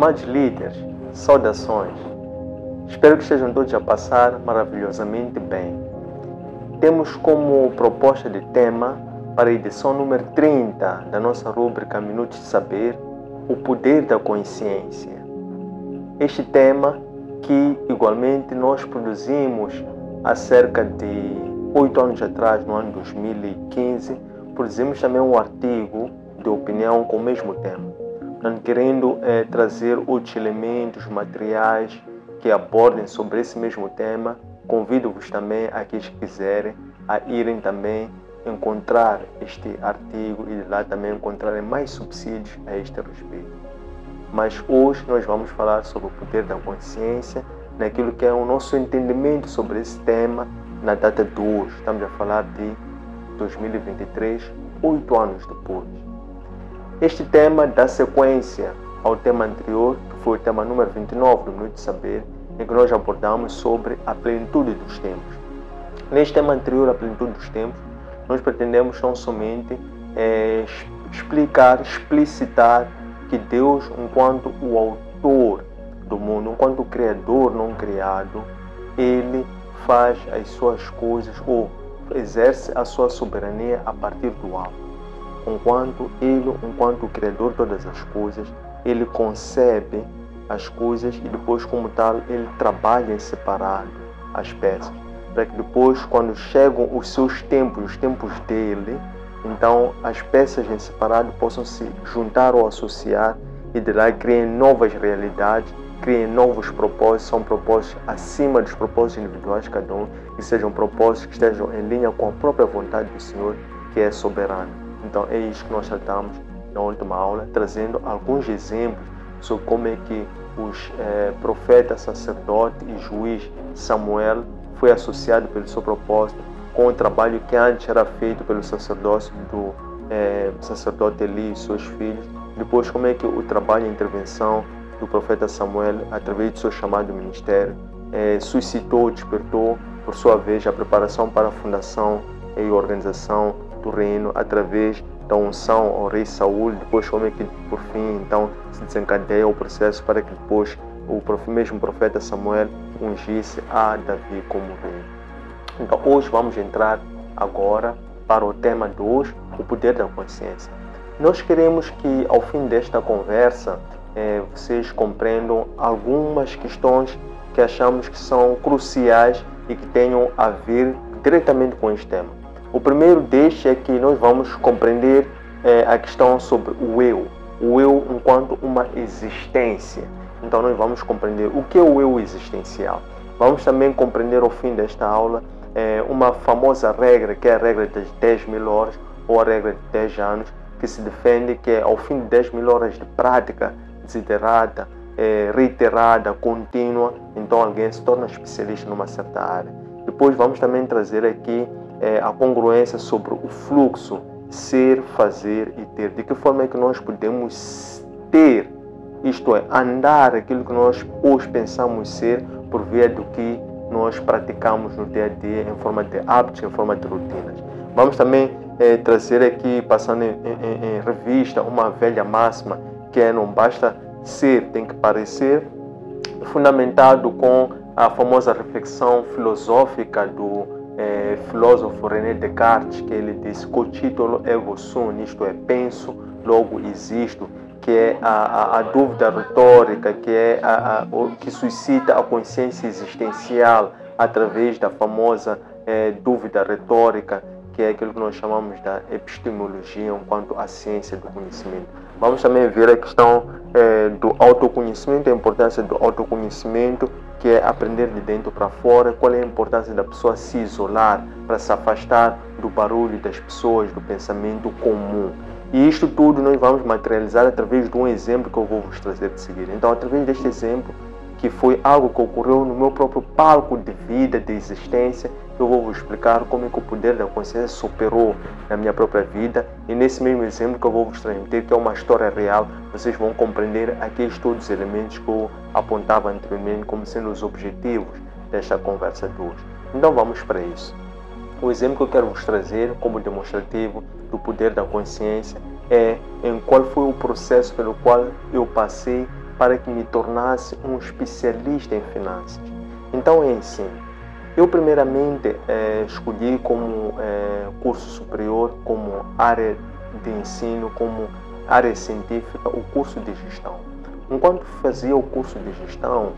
Amados líderes, saudações. Espero que estejam todos a passar maravilhosamente bem. Temos como proposta de tema para a edição número 30 da nossa rúbrica Minutos de Saber, o poder da consciência. Este tema que igualmente nós produzimos há cerca de 8 anos atrás, no ano 2015, produzimos também um artigo de opinião com o mesmo tema. Querendo trazer outros elementos, materiais que abordem sobre esse mesmo tema, convido-vos também, aqueles que quiserem, a irem também encontrar este artigo e de lá também encontrarem mais subsídios a este respeito. Mas hoje nós vamos falar sobre o poder da consciência, naquilo que é o nosso entendimento sobre esse tema na data de hoje. Estamos a falar de 2023, 8 anos depois. Este tema dá sequência ao tema anterior, que foi o tema número 29 do Minuto de Saber, em que nós abordamos sobre a plenitude dos tempos. Neste tema anterior, a plenitude dos tempos, nós pretendemos tão somente explicitar que Deus, enquanto o autor do mundo, enquanto o Criador não criado, Ele faz as suas coisas ou exerce a sua soberania a partir do alto. Enquanto o Criador de todas as coisas, Ele concebe as coisas e depois, como tal, Ele trabalha em separado as peças, para que depois, quando chegam os seus tempos, os tempos dele, então as peças em separado possam se juntar ou associar e de lá criem novas realidades, criem novos propósitos, são propósitos acima dos propósitos individuais de cada um, e sejam propósitos que estejam em linha com a própria vontade do Senhor, que é soberano. Então é isso que nós tratamos na última aula, trazendo alguns exemplos sobre como é que os profeta, sacerdote e juiz Samuel foi associado pelo seu propósito com o trabalho que antes era feito pelo sacerdócio do sacerdote Eli e seus filhos. Depois, como é que o trabalho e a intervenção do profeta Samuel, através do seu chamado ministério, suscitou, despertou, por sua vez, a preparação para a fundação e organização do reino através da unção ao rei Saul. Depois, como é que por fim então se desencadeia o processo para que depois o mesmo profeta Samuel ungisse a Davi como rei. Então hoje vamos entrar agora para o tema de hoje, o poder da consciência. Nós queremos que ao fim desta conversa vocês compreendam algumas questões que achamos que são cruciais e que tenham a ver diretamente com este tema. O primeiro destes é que nós vamos compreender a questão sobre o eu enquanto uma existência. Então nós vamos compreender o que é o eu existencial. Vamos também compreender ao fim desta aula uma famosa regra, que é a regra das 10.000 horas ou a regra de 10 anos, que se defende que ao fim de 10.000 horas de prática desiderada, reiterada, contínua, então alguém se torna especialista numa certa área. Depois vamos também trazer aqui a congruência sobre o fluxo, ser, fazer e ter. De que forma é que nós podemos ter, isto é, andar aquilo que nós hoje pensamos ser por via do que nós praticamos no dia a dia em forma de hábitos, em forma de rotinas. Vamos também trazer aqui, passando em revista, uma velha máxima que é: não basta ser, tem que parecer, fundamentado com a famosa reflexão filosófica do filósofo René Descartes, que ele diz: cogito ergo sum, isto é, penso, logo existo, que é a dúvida retórica, que é que suscita a consciência existencial através da famosa dúvida retórica, que é aquilo que nós chamamos da epistemologia enquanto a ciência do conhecimento. Vamos também ver a questão do autoconhecimento, a importância do autoconhecimento, que é aprender de dentro para fora, qual é a importância da pessoa se isolar para se afastar do barulho das pessoas, do pensamento comum. E isto tudo nós vamos materializar através de um exemplo que eu vou vos trazer de seguida. Então, através deste exemplo, que foi algo que ocorreu no meu próprio palco de vida, de existência, eu vou vos explicar como é que o poder da consciência se operou na minha própria vida. E nesse mesmo exemplo que eu vou vos transmitir, que é uma história real, vocês vão compreender aqueles todos os elementos que eu apontava anteriormente como sendo os objetivos desta conversa de hoje. Então vamos para isso. O exemplo que eu quero vos trazer como demonstrativo do poder da consciência é em qual foi o processo pelo qual eu passei para que me tornasse um especialista em finanças. Então é assim, eu primeiramente escolhi como curso superior, como área de ensino, como área científica, o curso de gestão. Enquanto fazia o curso de gestão,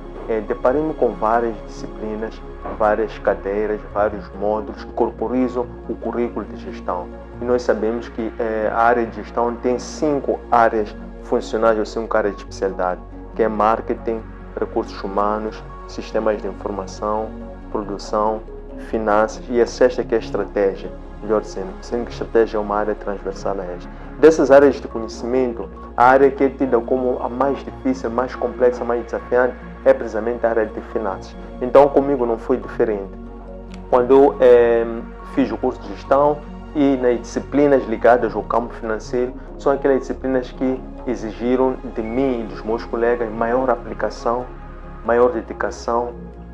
deparei-me com várias disciplinas, várias cadeiras, vários módulos que corporizam o currículo de gestão. E nós sabemos que a área de gestão tem 5 áreas funcionais ou 5 áreas de especialidade, que é marketing, recursos humanos, sistemas de informação, produção, finanças e a sexta que é estratégia, melhor dizendo que estratégia é uma área transversal a esta. Dessas áreas de conhecimento, a área que é tida como a mais difícil, mais complexa, mais desafiante é precisamente a área de finanças. Então comigo não foi diferente. Quando eu fiz o curso de gestão e nas disciplinas ligadas ao campo financeiro, são aquelas disciplinas que exigiram de mim e dos meus colegas maior aplicação, maior dedicação,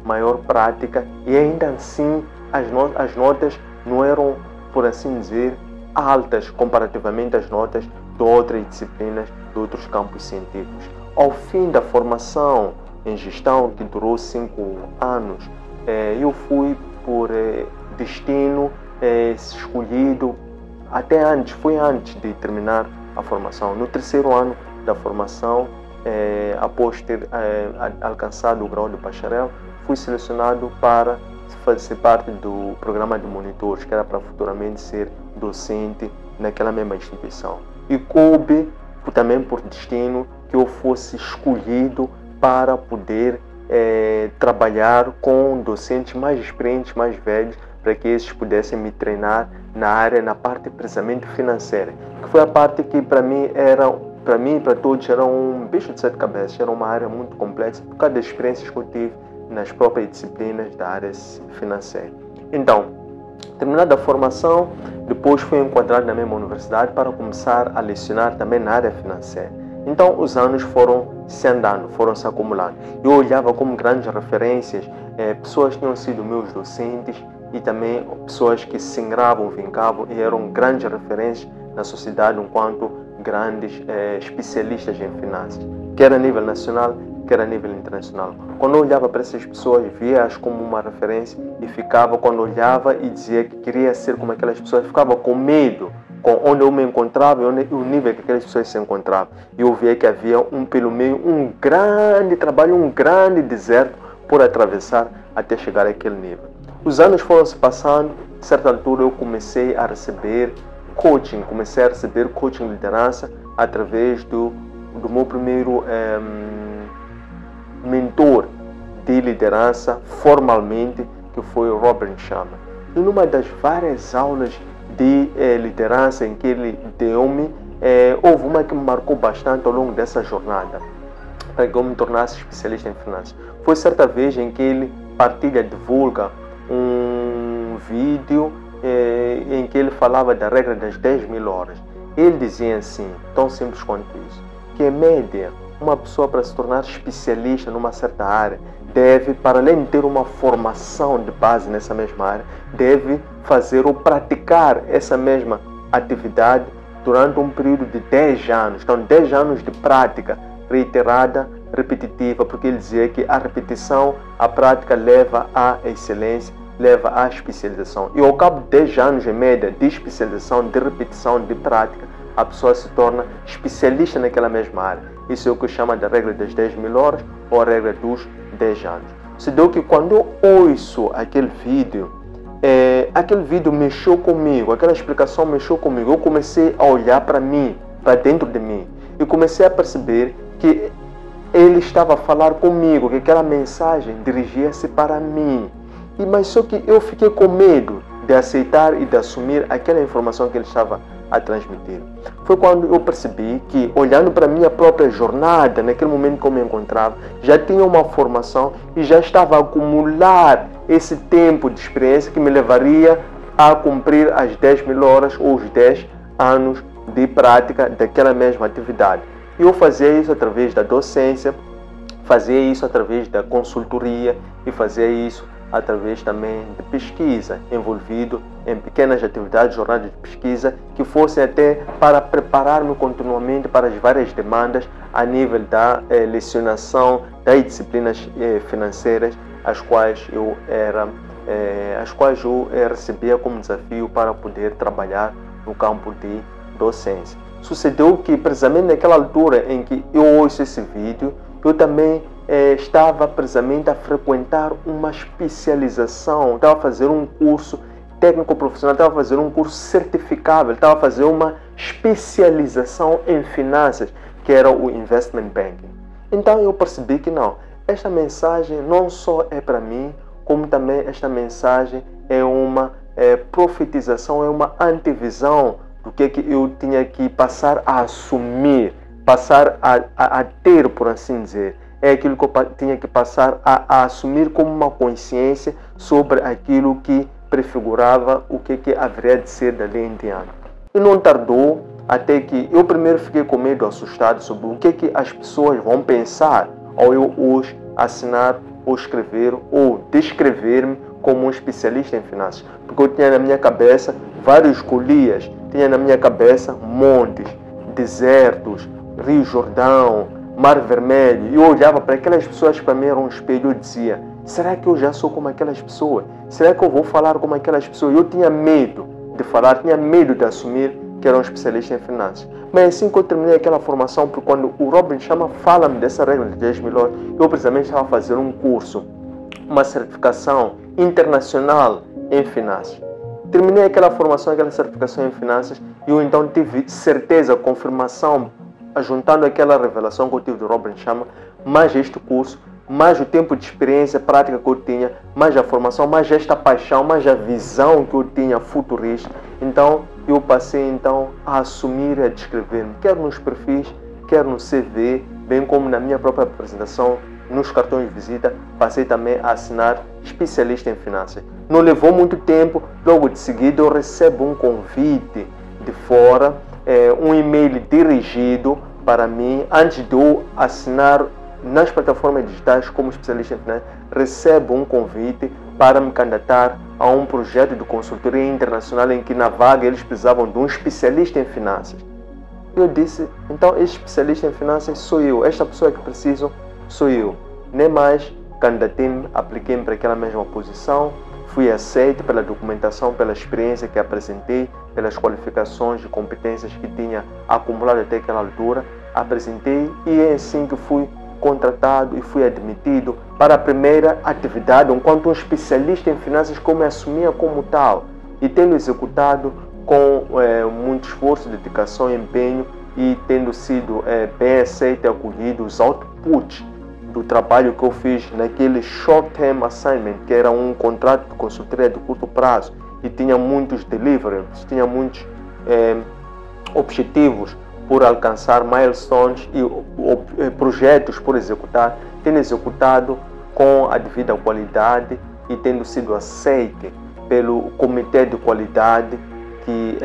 maior prática, e ainda assim as notas não eram, por assim dizer, altas comparativamente às notas de outras disciplinas, de outros campos científicos. Ao fim da formação em gestão, que durou 5 anos, eu fui por destino escolhido foi antes de terminar a formação. No 3º ano da formação, após ter alcançado o grau de bacharel, fui selecionado para fazer parte do programa de monitores, que era para futuramente ser docente naquela mesma instituição. E coube também por destino que eu fosse escolhido para poder trabalhar com docentes mais experientes, mais velhos, para que esses pudessem me treinar na parte precisamente financeira, que foi a parte que para mim e para todos era um bicho de 7 cabeças, era uma área muito complexa por causa das experiências que eu tive nas próprias disciplinas da área financeira. Então, terminada a formação, depois fui enquadrado na mesma universidade para começar a lecionar também na área financeira. Então os anos foram se andando, foram se acumulando. Eu olhava como grandes referências pessoas que tinham sido meus docentes e também pessoas que se ingravam, vincavam e eram grandes referências na sociedade enquanto grandes especialistas em finanças, quer a nível nacional, quer a nível internacional. Quando eu olhava para essas pessoas, via-as como uma referência e ficava, quando olhava e dizia que queria ser como aquelas pessoas, ficava com medo com onde eu me encontrava e o nível que aquelas pessoas se encontravam. E eu via que havia pelo meio um grande trabalho, um grande deserto por atravessar até chegar àquele nível. Os anos foram se passando, a certa altura eu comecei a receber coaching de liderança através do meu primeiro mentor de liderança formalmente, que foi o Robert Sharma. E numa das várias aulas de liderança em que ele deu-me, houve uma que me marcou bastante ao longo dessa jornada, para que eu me tornasse especialista em finanças. Foi certa vez em que ele divulga um vídeo em que ele falava da regra das 10.000 horas. Ele dizia assim, tão simples quanto isso, que em média, uma pessoa para se tornar especialista numa certa área deve, para além de ter uma formação de base nessa mesma área, deve fazer ou praticar essa mesma atividade durante um período de 10 anos. Então, 10 anos de prática reiterada, repetitiva, porque ele dizia que a repetição, a prática leva à excelência, leva à especialização. E ao cabo de 10 anos em média de especialização, de repetição, de prática, a pessoa se torna especialista naquela mesma área. Isso é o que chama da regra das 10.000 horas ou a regra dos 10 anos. Se deu que quando eu ouço aquele vídeo mexeu comigo, aquela explicação mexeu comigo. Eu comecei a olhar para mim, para dentro de mim, e comecei a perceber que ele estava a falar comigo, que aquela mensagem dirigia-se para mim. Mas só que eu fiquei com medo de aceitar e de assumir aquela informação que ele estava a transmitir. Foi quando eu percebi que, olhando para a minha própria jornada, naquele momento que eu me encontrava, já tinha uma formação e já estava a acumular esse tempo de experiência que me levaria a cumprir as 10.000 horas ou os 10 anos de prática daquela mesma atividade. E eu fazia isso através da docência, fazia isso através da consultoria e fazia isso através também de pesquisa, envolvido em pequenas atividades, jornadas de pesquisa, que fossem até para preparar-me continuamente para as várias demandas a nível da lecionação das disciplinas financeiras, as quais eu recebia como desafio para poder trabalhar no campo de docência. Sucedeu que, precisamente naquela altura em que eu ouço esse vídeo, eu também estava precisamente a frequentar uma especialização, estava a fazer um curso técnico-profissional, estava a fazer um curso certificável, estava a fazer uma especialização em finanças, que era o Investment Banking. Então eu percebi que não, esta mensagem não só é para mim, como também esta mensagem é uma profetização, é uma antevisão do que eu tinha que passar a assumir, passar a ter, por assim dizer. É aquilo que eu tinha que passar a assumir como uma consciência sobre aquilo que prefigurava o que haveria de ser dali em diante. E não tardou até que eu primeiro fiquei com medo, assustado sobre o que as pessoas vão pensar ao eu hoje assinar ou escrever ou descrever-me como um especialista em finanças. Porque eu tinha na minha cabeça vários Golias, tinha na minha cabeça montes, desertos, Rio Jordão, Mar Vermelho, e eu olhava para aquelas pessoas que para mim eram um espelho e dizia: será que eu já sou como aquelas pessoas? Será que eu vou falar como aquelas pessoas? Eu tinha medo de falar, tinha medo de assumir que era um especialista em finanças. Mas assim que eu terminei aquela formação, porque quando o Robin Sharma fala-me dessa regra de 10 mil horas, eu precisamente estava a fazer um curso, uma certificação internacional em finanças. Terminei aquela formação, aquela certificação em finanças, e eu então tive certeza, confirmação, juntando aquela revelação que eu tive do Robin Sharma, mais este curso, mais o tempo de experiência prática que eu tinha, mais a formação, mais esta paixão, mais a visão que eu tinha futurista. Então eu passei então a assumir e a descrever-me, quer nos perfis, quer no CV, bem como na minha própria apresentação, nos cartões de visita, passei também a assinar especialista em finanças. Não levou muito tempo, logo de seguida eu recebo um convite de fora, um e-mail dirigido para mim, antes de eu assinar nas plataformas digitais como especialista em finanças, recebo um convite para me candidatar a um projeto de consultoria internacional em que na vaga eles precisavam de um especialista em finanças. Eu disse, então esse especialista em finanças sou eu, esta pessoa que preciso sou eu. Nem mais, candidatei-me, apliquei-me para aquela mesma posição, fui aceito pela documentação, pela experiência que apresentei, pelas qualificações e competências que tinha acumulado até aquela altura, apresentei e é assim que fui contratado e fui admitido para a primeira atividade enquanto um especialista em finanças que eu me assumia como tal, e tendo executado com muito esforço, dedicação e empenho, e tendo sido bem aceito e acolhido os outputs do trabalho que eu fiz naquele short-term assignment, que era um contrato de consultoria de curto prazo e tinha muitos deliverables, tinha muitos objetivos por alcançar, milestones e projetos por executar, tendo executado com a devida qualidade e tendo sido aceite pelo comitê de qualidade que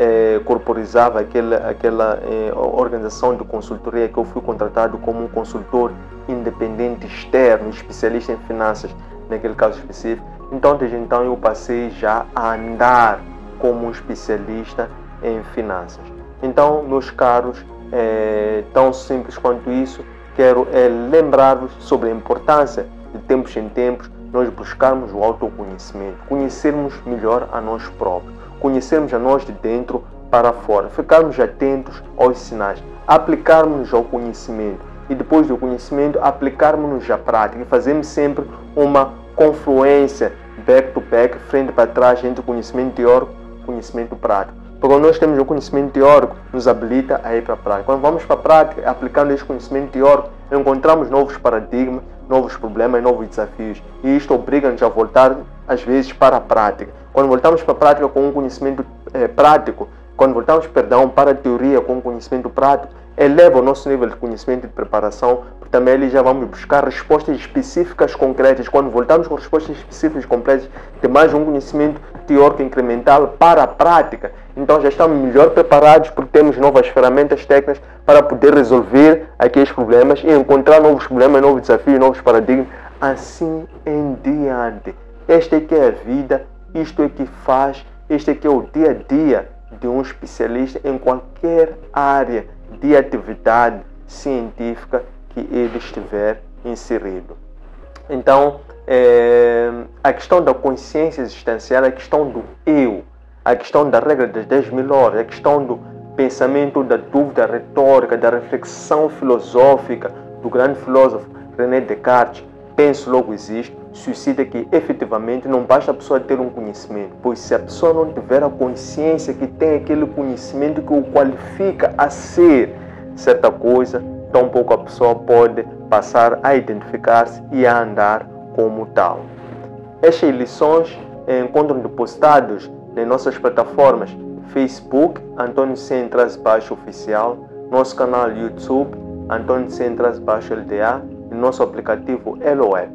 corporizava aquela organização de consultoria, que eu fui contratado como um consultor independente externo, especialista em finanças, naquele caso específico. Então, desde então, eu passei já a andar como um especialista em finanças. Então, meus caros, tão simples quanto isso, quero lembrar-vos sobre a importância de tempos em tempos nós buscarmos o autoconhecimento, conhecermos melhor a nós próprios, conhecermos a nós de dentro para fora, ficarmos atentos aos sinais, aplicarmos ao conhecimento e depois do conhecimento aplicarmos à prática e fazermos sempre uma confluência back to back, frente para trás, entre o conhecimento teórico e o conhecimento prático. Porque quando nós temos o conhecimento teórico, nos habilita a ir para a prática. Quando vamos para a prática, aplicando esse conhecimento teórico, encontramos novos paradigmas, novos problemas, novos desafios. E isto obriga-nos a voltar, às vezes, para a prática. Quando voltamos para a prática com um conhecimento prático, quando voltamos, para a teoria com um conhecimento prático, eleva o nosso nível de conhecimento e de preparação, porque também ali já vamos buscar respostas específicas concretas. Quando voltamos com respostas específicas concretas, tem mais um conhecimento teórico incremental para a prática. Então já estamos melhor preparados porque temos novas ferramentas técnicas para poder resolver aqueles problemas e encontrar novos problemas, novos desafios, novos paradigmas, assim em diante. Esta é que é a vida, isto é que faz, este é que é o dia a dia de um especialista em qualquer área de atividade científica que ele estiver inserido. Então, a questão da consciência existencial, a questão do eu, a questão da regra das 10.000 horas, a questão do pensamento, da dúvida retórica, da reflexão filosófica do grande filósofo René Descartes, penso logo existo, suscita que efetivamente não basta a pessoa ter um conhecimento, pois se a pessoa não tiver a consciência que tem aquele conhecimento que o qualifica a ser certa coisa, tampouco a pessoa pode passar a identificar-se e a andar como tal. Estas lições encontram depositados nas nossas plataformas Facebook, Antônio Centras Oficial, nosso canal YouTube, Antônio Centras LDA, e nosso aplicativo EloApp.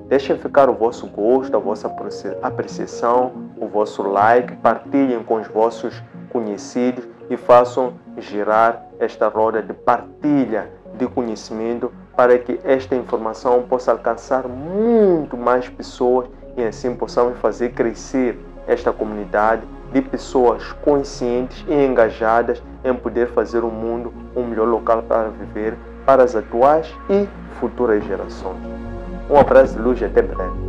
Deixem ficar o vosso gosto, a vossa apreciação, o vosso like, partilhem com os vossos conhecidos e façam girar esta roda de partilha de conhecimento para que esta informação possa alcançar muito mais pessoas e assim possamos fazer crescer esta comunidade de pessoas conscientes e engajadas em poder fazer o mundo um melhor local para viver para as atuais e futuras gerações. Um abraço de luz e até breve.